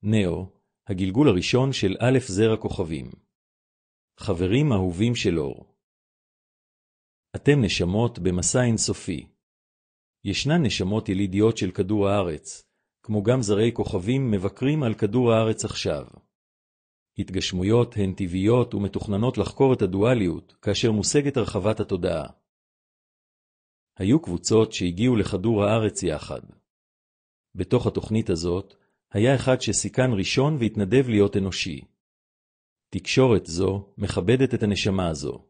נאו, הגלגול הראשון של א' זרע כוכבים. חברים אהובים של אור. אתם נשמות במסע אינסופי. ישנן נשמות ילידיות של כדור הארץ, כמו גם זרעי כוכבים מבקרים על כדור הארץ עכשיו. התגשמויות הן טבעיות ומתוכננות לחקור את הדואליות, כאשר מושגת הרחבת התודעה. היו קבוצות שהגיעו לכדור הארץ יחד. בתוך התוכנית הזאת, היה אחד שסיכן ראשון והתנדב להיות אנושי. תקשורת זו מכבדת את הנשמה הזו.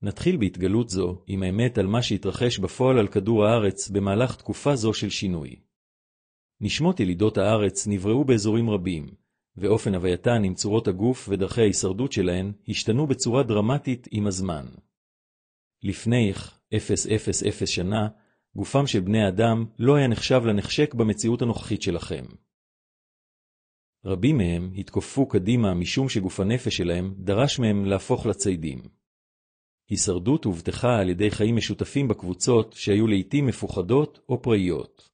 נתחיל בהתגלות זו עם האמת על מה שהתרחש בפועל על כדור הארץ במהלך תקופה זו של שינוי. נשמות ילידות הארץ נבראו באזורים רבים, ואופן הווייתן עם צורות הגוף ודרכי ההישרדות שלהן השתנו בצורה דרמטית עם הזמן. לפני 000 שנה, גופם של בני אדם לא היה נחשב לנחשק במציאות הנוכחית שלכם. רבים מהם התכופפו קדימה משום שגוף הנפש שלהם דרש מהם להפוך לציידים. הישרדות הובטחה על ידי חיים משותפים בקבוצות שהיו לעתים מפוחדות או פראיות.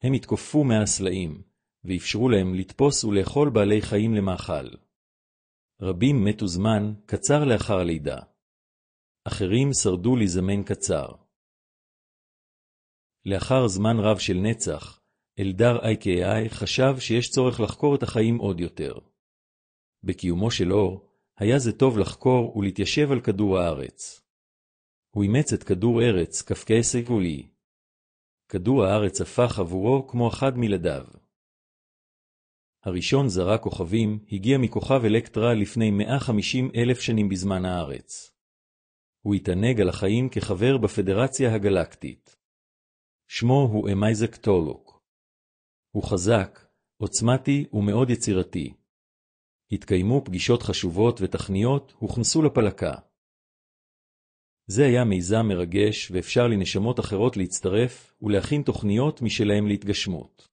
הם התכופפו מהסלעים, ואפשרו להם לתפוס ולאכול בעלי חיים למאכל. רבים מתו זמן קצר לאחר הלידה. אחרים שרדו לזמן קצר. לאחר זמן רב של נצח, אלדר אייקאי חשב שיש צורך לחקור את החיים עוד יותר. בקיומו של אור, היה זה טוב לחקור ולהתיישב על כדור הארץ. הוא אימץ את כדור ארץ כפכעסק גבולי. כדור הארץ הפך עבורו כמו אחד מילדיו. הראשון זרע כוכבים הגיע מכוכב אלקטרה לפני 150,000 שנים בזמן הארץ. הוא התענג על החיים כחבר בפדרציה הגלקטית. שמו הוא אמייזק טורלוק. הוא חזק, עוצמתי ומאוד יצירתי. התקיימו פגישות חשובות ותכניות הוכנסו לפלקה. זה היה מיזם מרגש ואפשר לנשמות אחרות להצטרף ולהכין תוכניות משלהם להתגשמות.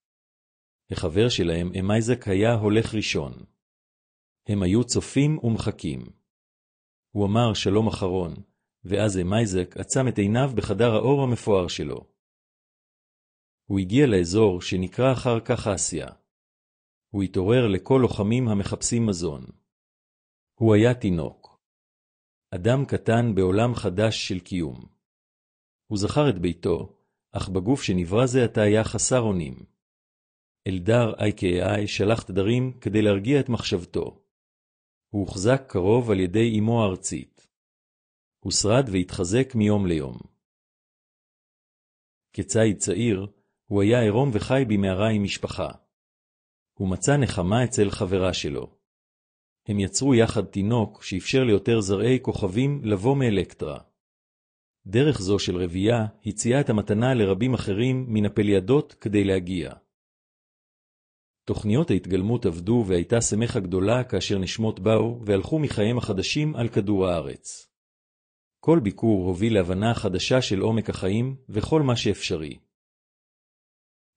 החבר שלהם אמייזק היה הולך ראשון. הם היו צופים ומחכים. הוא אמר שלום אחרון, ואז אמייזק עצם את עיניו בחדר האור המפואר שלו. הוא הגיע לאזור שנקרא אחר כך אסיה. הוא התעורר לכל לוחמים המחפשים מזון. הוא היה תינוק. אדם קטן בעולם חדש של קיום. הוא זכר את ביתו, אך בגוף שנברא זה עתה היה חסר אונים. אלדר אייקאי שלח תדרים כדי להרגיע את מחשבתו. הוא הוחזק קרוב על ידי אמו הארצית. הוא שרד והתחזק מיום ליום. כצייד צעיר, הוא היה עירום וחי במערה עם משפחה. הוא מצא נחמה אצל חברה שלו. הם יצרו יחד תינוק שאפשר ליותר זרעי כוכבים לבוא מאלקטרה. דרך זו של רבייה הציעה את המתנה לרבים אחרים מן הפליאדות כדי להגיע. תוכניות ההתגלמות עבדו והייתה שמחה גדולה כאשר נשמות באו והלכו מחיים החדשים על כדור הארץ. כל ביקור הוביל להבנה חדשה של עומק החיים וכל מה שאפשרי.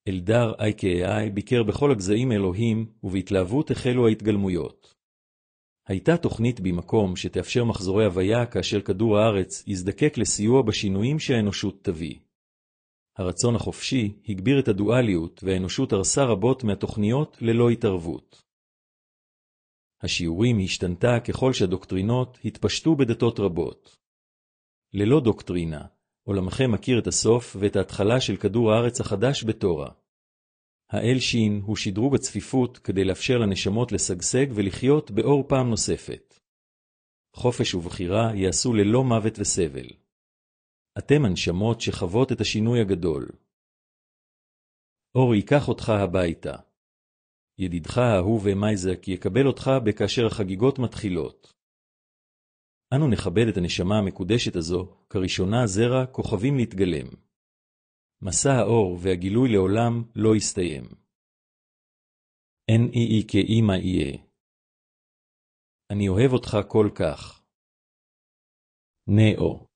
אלדר אייקאי ביקר בכל הגזעים אלוהים ובהתלהבות החלו ההתגלמויות. הייתה תוכנית במקום שתאפשר מחזורי הוויה כאשר כדור הארץ יזדקק לסיוע בשינויים שהאנושות תביא. הרצון החופשי הגביר את הדואליות והאנושות הרסה רבות מהתוכניות ללא התערבות. השיעורים השתנתה ככל שהדוקטרינות התפשטו בדתות רבות. ללא דוקטרינה, עולמכם מכיר את הסוף ואת ההתחלה של כדור הארץ החדש בתורה. האל שין הוא שדרוג הצפיפות כדי לאפשר לנשמות לשגשג ולחיות באור פעם נוספת. חופש ובחירה יעשו ללא מוות וסבל. אתם הנשמות שחוות את השינוי הגדול. אור ייקח אותך הביתה. ידידך האהוב אמייזק יקבל אותך בכאשר החגיגות מתחילות. אנו נכבד את הנשמה המקודשת הזו, כראשונה זרע כוכבים להתגלם. מסע האור והגילוי לעולם לא יסתיים. אין אי כאמא יהיה. אני אוהב אותך כל כך. נאו